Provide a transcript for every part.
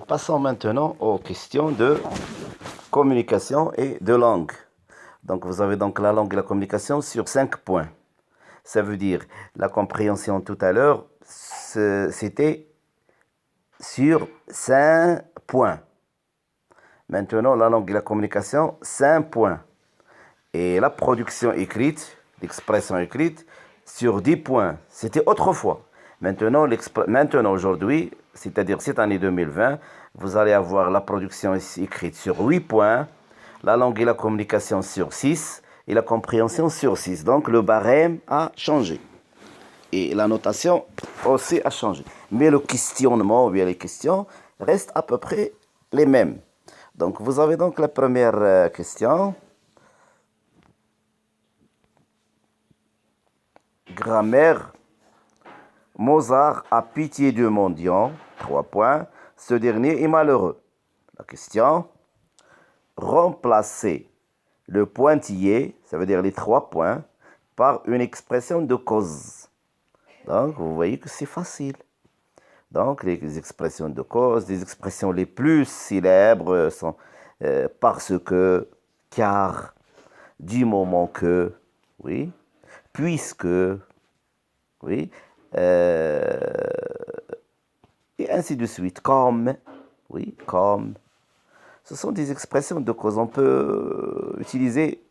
Passons maintenant aux questions de communication et de langue. Donc vous avez donc la langue et la communication sur 5 points. Ça veut dire la compréhension tout à l'heure, c'était sur 5 points. Maintenant la langue et la communication, 5 points. Et la production écrite, l'expression écrite, sur 10 points. C'était autrefois. Maintenant aujourd'hui, c'est-à-dire cette année 2020, vous allez avoir la production écrite sur 8 points, la langue et la communication sur 6 et la compréhension sur 6. Donc le barème a changé. Et la notation aussi a changé. Mais le questionnement ou bien les questions restent à peu près les mêmes. Donc vous avez donc la première question. Grammaire. Mozart a pitié du mendiant. 3 points. Ce dernier est malheureux. La question. Remplacer le pointillé, ça veut dire les 3 points, par une expression de cause. Donc, vous voyez que c'est facile. Donc, les expressions de cause, les expressions les plus célèbres sont parce que, car, du moment que, oui, puisque, oui, et ainsi de suite, comme, oui, comme. Ce sont des expressions de cause. On peut utiliser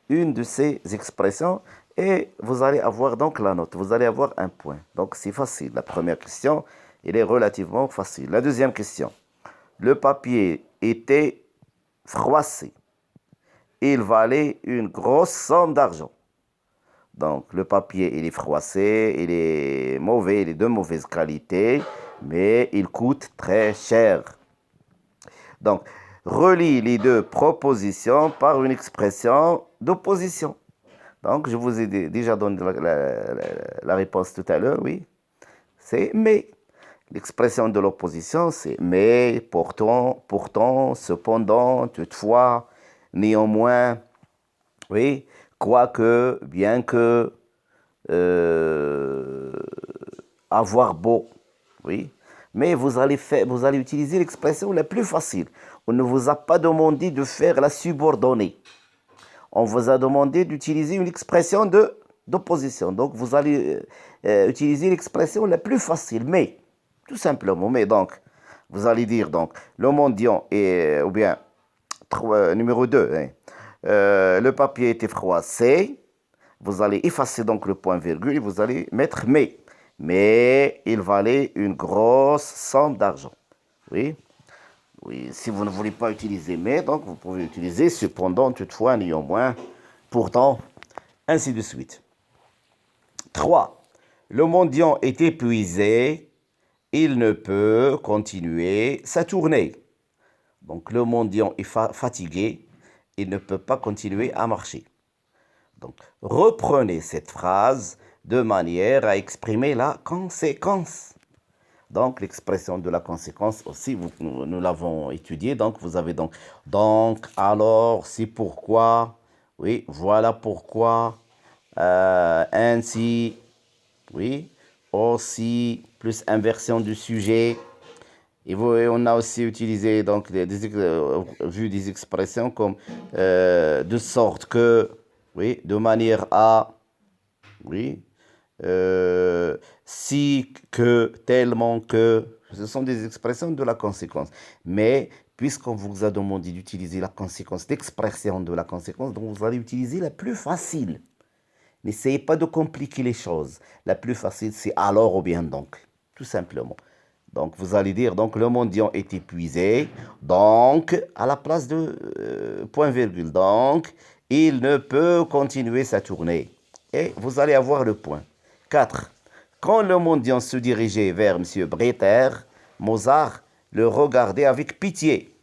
une de ces expressions et vous allez avoir donc la note. Vous allez avoir un point. Donc c'est facile. La première question, elle est relativement facile. La deuxième question. Le papier était froissé. Il valait une grosse somme d'argent. Donc le papier, il est froissé, il est mauvais, il est de mauvaise qualité, mais il coûte très cher. Donc, relie les deux propositions par une expression d'opposition. Donc, je vous ai déjà donné la réponse tout à l'heure, oui. C'est mais. L'expression de l'opposition, c'est mais, pourtant, cependant, toutefois, néanmoins, oui, quoique, bien que, euh, avoir beau, oui. Mais vous allez utiliser l'expression la plus facile. On ne vous a pas demandé de faire la subordonnée. On vous a demandé d'utiliser une expression d'opposition. Donc vous allez utiliser l'expression la plus facile. Mais, tout simplement, mais donc, vous allez dire donc, le mendiant est, ou bien, numéro 2, hein, le papier était froissé. Vous allez effacer donc le point virgule et vous allez mettre mais. Mais il valait une grosse somme d'argent. Oui, oui. Si vous ne voulez pas utiliser mais, donc vous pouvez utiliser cependant, toutefois, néanmoins, pourtant, ainsi de suite. 3. Le mendiant est épuisé. Il ne peut continuer sa tournée. Donc le mendiant est fatigué. Il ne peut pas continuer à marcher. Donc, reprenez cette phrase de manière à exprimer la conséquence. Donc, l'expression de la conséquence aussi, nous l'avons étudiée. Donc, vous avez donc, alors, c'est pourquoi, oui, voilà pourquoi, ainsi, oui, aussi, plus inversion du sujet. Et on a aussi utilisé, donc, vu des expressions comme de sorte que, oui, de manière à, oui, si que, tellement que, ce sont des expressions de la conséquence. Mais puisqu'on vous a demandé d'utiliser la conséquence, l'expression de la conséquence, donc vous allez utiliser la plus facile. N'essayez pas de compliquer les choses. La plus facile, c'est alors ou bien donc, tout simplement. Donc vous allez dire, donc le mendiant est épuisé, donc à la place de point virgule, donc il ne peut continuer sa tournée. Et vous allez avoir le point. 4. Quand le mendiant se dirigeait vers M. Bretter, Mozart le regardait avec pitié.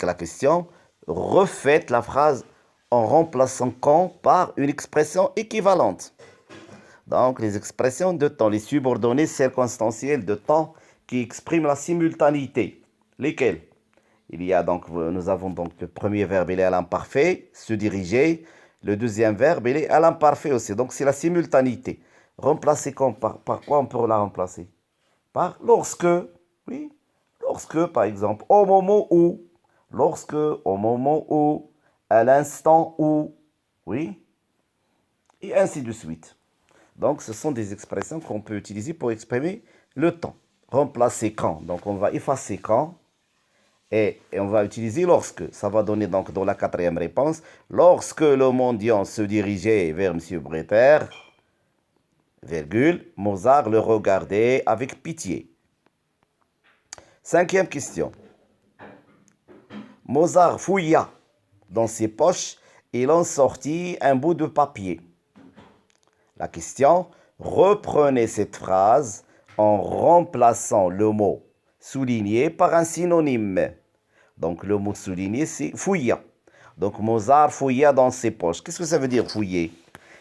La question, refaites la phrase en remplaçant quand par une expression équivalente. Donc, les expressions de temps, les subordonnées circonstancielles de temps qui expriment la simultanéité. Lesquelles? Il y a donc, nous avons donc le premier verbe, il est à l'imparfait, se diriger. Le deuxième verbe, il est à l'imparfait aussi. Donc, c'est la simultanéité. Remplacer par quoi on peut la remplacer? Par lorsque, oui, Lorsque, par exemple, au moment où, lorsque, au moment où, à l'instant où, oui, et ainsi de suite. Donc, ce sont des expressions qu'on peut utiliser pour exprimer le temps. Remplacer quand. Donc, on va effacer quand et on va utiliser lorsque. Ça va donner donc dans la quatrième réponse. Lorsque le mendiant se dirigeait vers M. Breter, virgule, Mozart le regardait avec pitié. Cinquième question. Mozart fouilla dans ses poches et il en sortit un bout de papier. La question, reprenez cette phrase en remplaçant le mot souligné par un synonyme. Donc le mot souligné, c'est fouilla. Donc Mozart fouilla dans ses poches. Qu'est-ce que ça veut dire fouiller?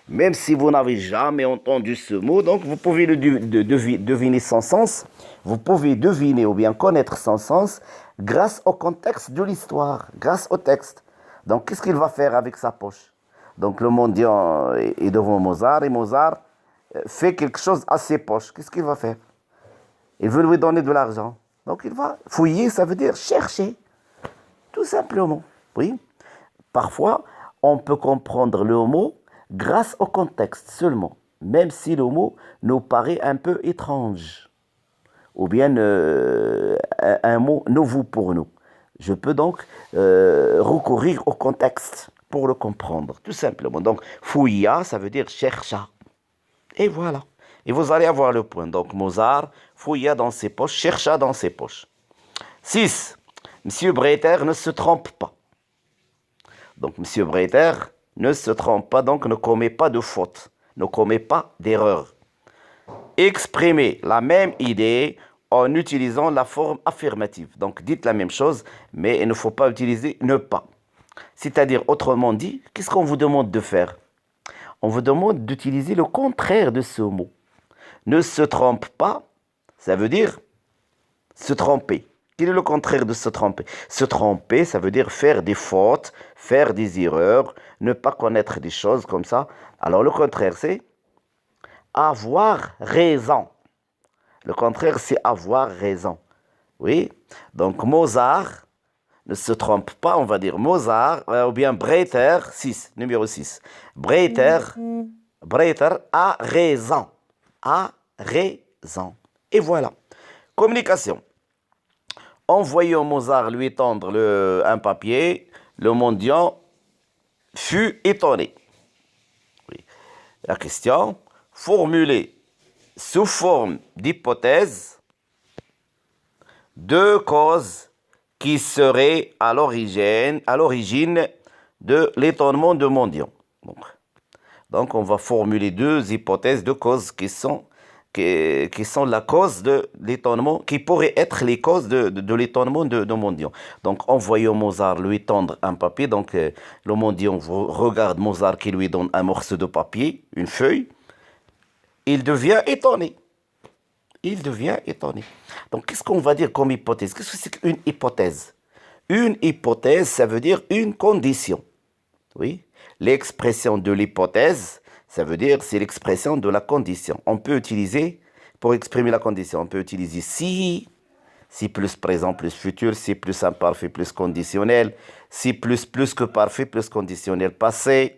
Même si vous n'avez jamais entendu ce mot, donc vous pouvez le deviner son sens. Vous pouvez deviner ou bien connaître son sens grâce au contexte de l'histoire, grâce au texte. Donc qu'est-ce qu'il va faire avec sa poche? Donc le mendiant est devant Mozart et Mozart fait quelque chose à ses poches. Qu'est-ce qu'il va faire? Il veut lui donner de l'argent. Donc il va fouiller, ça veut dire chercher. Tout simplement. Oui. Parfois, on peut comprendre le mot grâce au contexte seulement, même si le mot nous paraît un peu étrange, ou bien un mot nouveau pour nous. Je peux donc recourir au contexte pour le comprendre, tout simplement. Donc, fouilla, ça veut dire chercha. Et voilà. Et vous allez avoir le point. Donc, Mozart fouilla dans ses poches, chercha dans ses poches. 6. Monsieur Breter ne se trompe pas. Donc, Monsieur Breter ne se trompe pas, donc ne commet pas de faute, ne commet pas d'erreur. Exprimez la même idée en utilisant la forme affirmative. Donc, dites la même chose, mais il ne faut pas utiliser ne pas. C'est-à-dire, autrement dit, qu'est-ce qu'on vous demande de faire? On vous demande d'utiliser le contraire de ce mot. Ne se trompe pas, ça veut dire se tromper. Quel est le contraire de se tromper? Se tromper, ça veut dire faire des fautes, faire des erreurs, ne pas connaître des choses comme ça. Alors le contraire, c'est avoir raison. Le contraire, c'est avoir raison. Oui. Donc Mozart ne se trompe pas, on va dire Mozart, ou bien Breter, 6, numéro 6. Breter a raison. A raison. Et voilà. Communication. En voyant Mozart lui tendre un papier, le mendiant fut étonné. Oui. La question, formulée sous forme d'hypothèse, deux causes qui seraient à l'origine de l'étonnement de mendiant. Donc, on va formuler deux hypothèses, deux causes qui sont la cause de l'étonnement, qui pourraient être les causes de l'étonnement de mendiant. Donc, en voyant Mozart lui tendre un papier, donc le mendiant regarde Mozart qui lui donne un morceau de papier, une feuille, il devient étonné. Il devient étonné. Donc, qu'est-ce qu'on va dire comme hypothèse? Qu'est-ce que c'est qu'une hypothèse? Une hypothèse, ça veut dire une condition. Oui. L'expression de l'hypothèse, ça veut dire c'est l'expression de la condition. On peut utiliser, pour exprimer la condition, on peut utiliser si plus présent plus futur, si plus imparfait plus conditionnel, si plus que parfait plus conditionnel passé,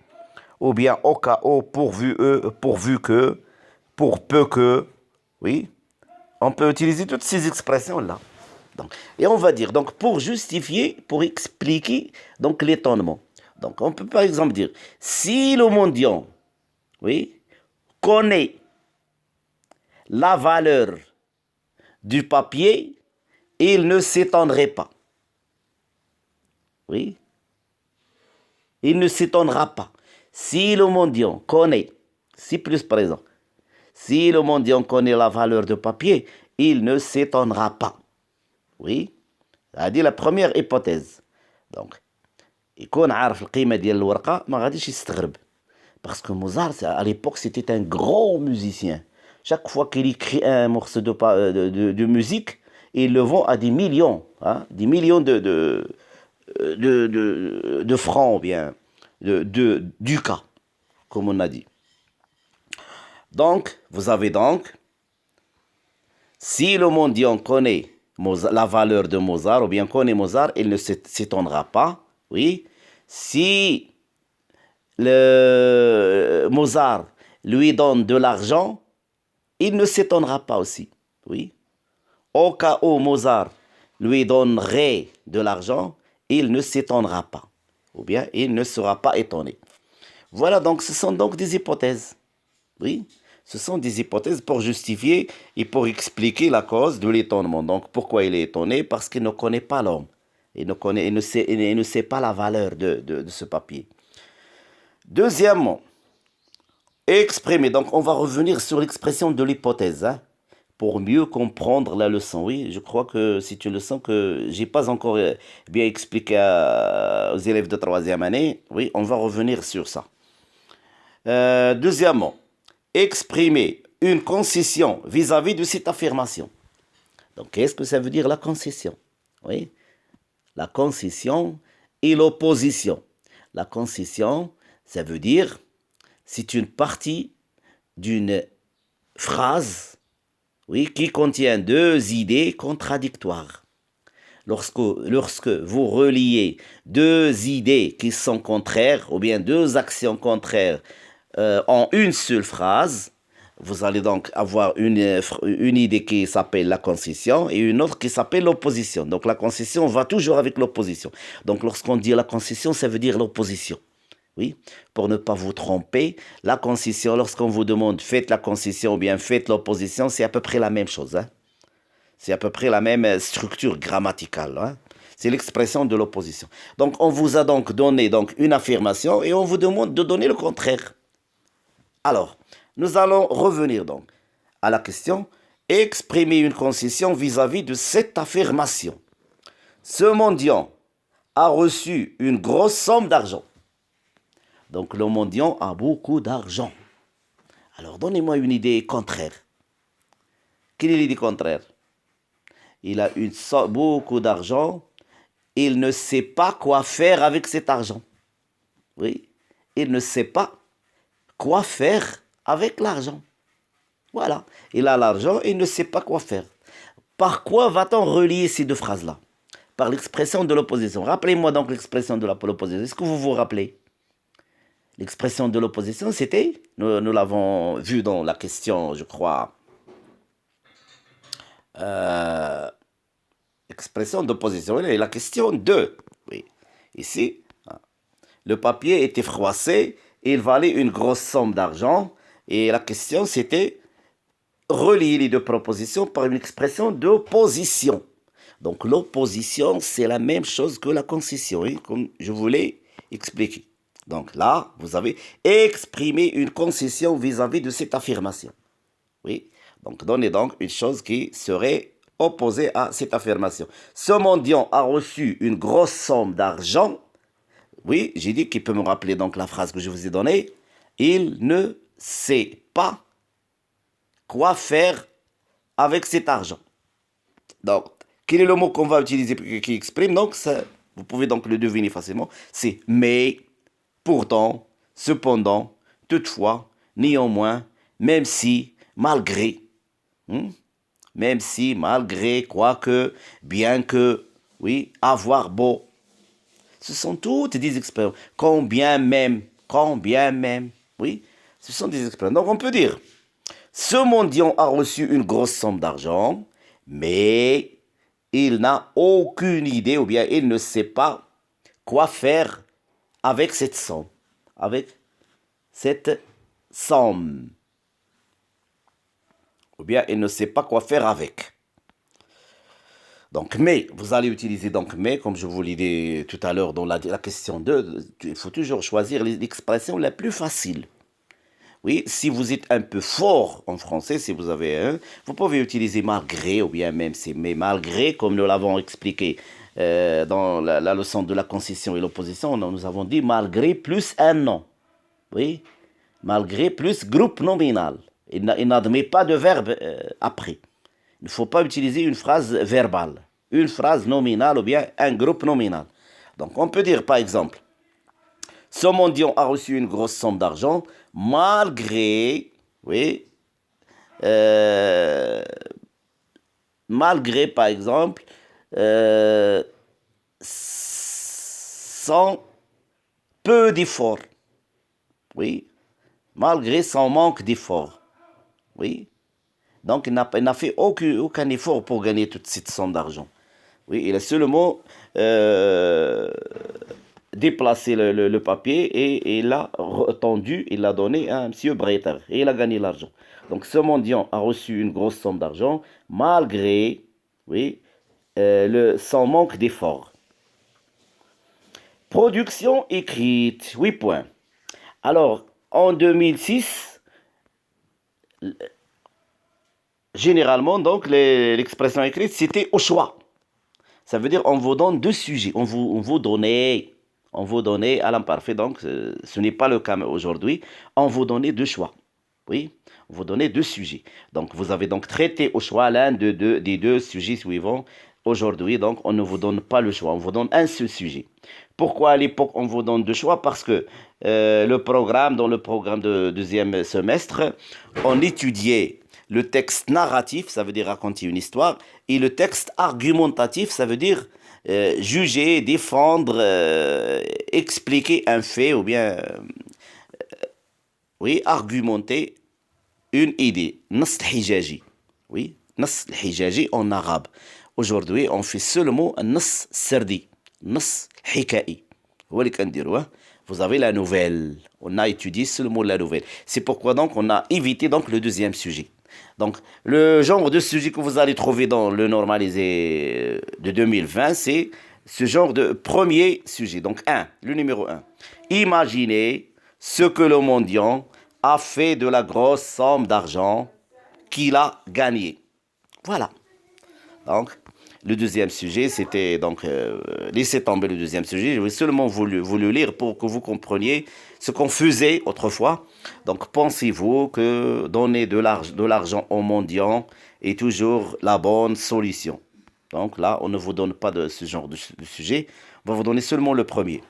ou bien au cas où, pourvu que, pour peu que, oui. On peut utiliser toutes ces expressions-là. Donc, et on va dire, donc pour justifier, pour expliquer donc l'étonnement. Donc on peut par exemple dire, si le mendiant, oui, connaît la valeur du papier, il ne s'étonnerait pas. Oui. Il ne s'étonnera pas. Si le mendiant connaît, si plus présent, si le mendiant connaît la valeur du papier, il ne s'étonnera pas. Oui. هذه la première hypothèse. Donc, يكون عارف القيمة ديال الورقة ما غاديش يستغرب. Parce que Mozart, à l'époque, c'était un grand musicien. Chaque fois qu'il écrit un morceau de musique, il le vend à des millions, hein, des millions de francs, ou bien de ducats, comme on a dit. Donc, vous avez donc, si le mendiant connaît, la valeur de Mozart, ou bien connaît Mozart, il ne s'étonnera pas, oui. Si Mozart lui donne de l'argent, il ne s'étonnera pas aussi, oui. Au cas où Mozart lui donnerait de l'argent, il ne s'étonnera pas, ou bien il ne sera pas étonné. Voilà, donc ce sont donc des hypothèses, oui. Ce sont des hypothèses pour justifier et pour expliquer la cause de l'étonnement. Donc, pourquoi il est étonné? Parce qu'il ne connaît pas l'homme. Il ne sait pas la valeur de ce papier. Deuxièmement, exprimer. Donc, on va revenir sur l'expression de l'hypothèse, hein, pour mieux comprendre la leçon. Oui, je crois que c'est une leçon que j'ai pas encore bien expliquée aux élèves de troisième année. Oui, on va revenir sur ça. Deuxièmement, exprimer une concession vis-à-vis de cette affirmation. Donc, qu'est-ce que ça veut dire la concession? Oui, la concession et l'opposition. La concession, ça veut dire, c'est une partie d'une phrase, oui, qui contient deux idées contradictoires. Lorsque vous reliez deux idées qui sont contraires, ou bien deux actions contraires, en une seule phrase, vous allez donc avoir une idée qui s'appelle la concession et une autre qui s'appelle l'opposition. Donc la concession va toujours avec l'opposition. Donc lorsqu'on dit la concession, ça veut dire l'opposition. Oui, pour ne pas vous tromper, la concession, lorsqu'on vous demande faites la concession ou bien faites l'opposition, c'est à peu près la même chose, hein. C'est à peu près la même structure grammaticale, hein. C'est l'expression de l'opposition. Donc on vous a donc donné donc une affirmation et on vous demande de donner le contraire. Alors, nous allons revenir donc à la question exprimer une concession vis-à-vis de cette affirmation. Ce mendiant a reçu une grosse somme d'argent. Donc le mendiant a beaucoup d'argent. Alors donnez-moi une idée contraire. Quelle est l'idée contraire? Il a beaucoup d'argent. Il ne sait pas quoi faire avec cet argent. Oui, il ne sait pas quoi faire avec l'argent. Voilà, il a l'argent et il ne sait pas quoi faire. Par quoi va-t-on relier ces deux phrases-là? Par l'expression de l'opposition. Rappelez-moi donc l'expression de l'opposition. Est-ce que vous vous rappelez? L'expression de l'opposition, c'était, nous l'avons vu dans la question, je crois, expression d'opposition, et la question 2. Oui. Ici, le papier était froissé, il valait une grosse somme d'argent, et la question c'était relier les deux propositions par une expression d'opposition. Donc l'opposition, c'est la même chose que la concession, hein, comme je vous l'ai expliqué. Donc là, vous avez exprimé une concession vis-à-vis de cette affirmation. Oui, donc donnez donc une chose qui serait opposée à cette affirmation. Ce mendiant a reçu une grosse somme d'argent. Oui, j'ai dit qu'il peut me rappeler donc la phrase que je vous ai donnée. Il ne sait pas quoi faire avec cet argent. Donc, quel est le mot qu'on va utiliser qui exprime? Donc, ça, vous pouvez donc le deviner facilement. C'est mais, pourtant, cependant, toutefois, néanmoins, même si, malgré. Même si, malgré, quoique, bien que, oui, avoir beau. Ce sont toutes des expressions. Combien même, oui, ce sont des expressions. Donc on peut dire, ce mendiant a reçu une grosse somme d'argent, mais il n'a aucune idée ou bien il ne sait pas quoi faire avec cette somme. Avec cette somme. Ou bien il ne sait pas quoi faire avec. Donc, mais, vous allez utiliser donc mais, comme je vous l'ai dit tout à l'heure dans la question 2, il faut toujours choisir l'expression la plus facile. Oui, si vous êtes un peu fort en français, si vous avez un, vous pouvez utiliser malgré ou bien même c'est mais malgré, comme nous l'avons expliqué dans la leçon de la concession et l'opposition, nous avons dit malgré plus un nom. Oui, malgré plus groupe nominal. Il n'admet pas de verbe après. Il ne faut pas utiliser une phrase verbale, une phrase nominale ou bien un groupe nominal. Donc on peut dire par exemple, ce mendiant a reçu une grosse somme d'argent malgré, oui, malgré, par exemple, sans peu d'efforts. Oui. Malgré son manque d'efforts. Oui. Donc, il n'a fait aucun effort pour gagner toute cette somme d'argent. Oui, il a seulement déplacé le papier et il l'a tendu, il l'a donné à M. Breiter et il a gagné l'argent. Donc, ce mendiant a reçu une grosse somme d'argent malgré, oui, son manque d'effort. Production écrite, 8 points. Alors, en 2006, généralement, donc, l'expression écrite, c'était au choix. Ça veut dire on vous donne deux sujets, on vous donnait à l'imparfait, donc ce n'est pas le cas aujourd'hui, on vous donnait deux choix. Oui, on vous donnait deux sujets. Donc vous avez donc traité au choix l'un des deux sujets suivants. Aujourd'hui, donc on ne vous donne pas le choix, on vous donne un seul sujet. Pourquoi à l'époque on vous donne deux choix? Parce que dans le programme de deuxième semestre, on étudiait le texte narratif, ça veut dire raconter une histoire, et le texte argumentatif, ça veut dire juger, défendre, expliquer un fait ou bien, oui, argumenter une idée. Nas al-Hijaji. Oui, Nas al-Hijaji en arabe. Aujourd'hui, on fait seulement un Nas Serdi. Nas Hika'i. Vous avez la nouvelle. On a étudié seulement la nouvelle. C'est pourquoi donc on a évité donc le deuxième sujet. Donc, le genre de sujet que vous allez trouver dans le normalisé de 2020, c'est ce genre de premier sujet. Donc, le numéro 1. Imaginez ce que le mendiant a fait de la grosse somme d'argent qu'il a gagnée. Voilà. Donc, le deuxième sujet, c'était donc, laissez tomber le deuxième sujet. Je vais seulement vous le lire pour que vous compreniez ce qu'on faisait autrefois. Donc, pensez-vous que donner de l'argent aux mendiants est toujours la bonne solution? Donc là, on ne vous donne pas de ce genre de sujet. On va vous donner seulement le premier.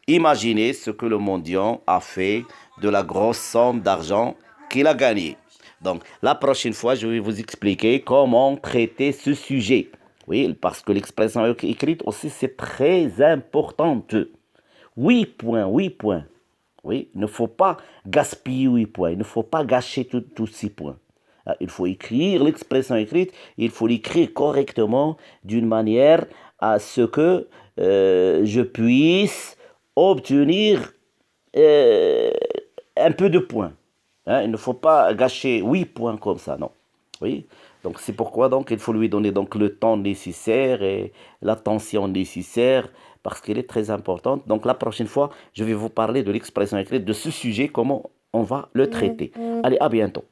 Imaginez ce que le mendiant a fait de la grosse somme d'argent qu'il a gagnée. Donc, la prochaine fois, je vais vous expliquer comment traiter ce sujet. Oui, parce que l'expression écrite aussi, c'est très importante. 8 points, 8 points. Oui, il ne faut pas gaspiller 8 points. Il ne faut pas gâcher tous 6 points. Il faut écrire l'expression écrite. Il faut l'écrire correctement d'une manière à ce que je puisse obtenir euh, un peu de points. Hein, il ne faut pas gâcher 8 points comme ça, non. Oui, donc c'est pourquoi donc il faut lui donner donc le temps nécessaire et l'attention nécessaire parce qu'elle est très importante. Donc la prochaine fois, je vais vous parler de l'expression écrite de ce sujet, comment on va le traiter. Allez, à bientôt.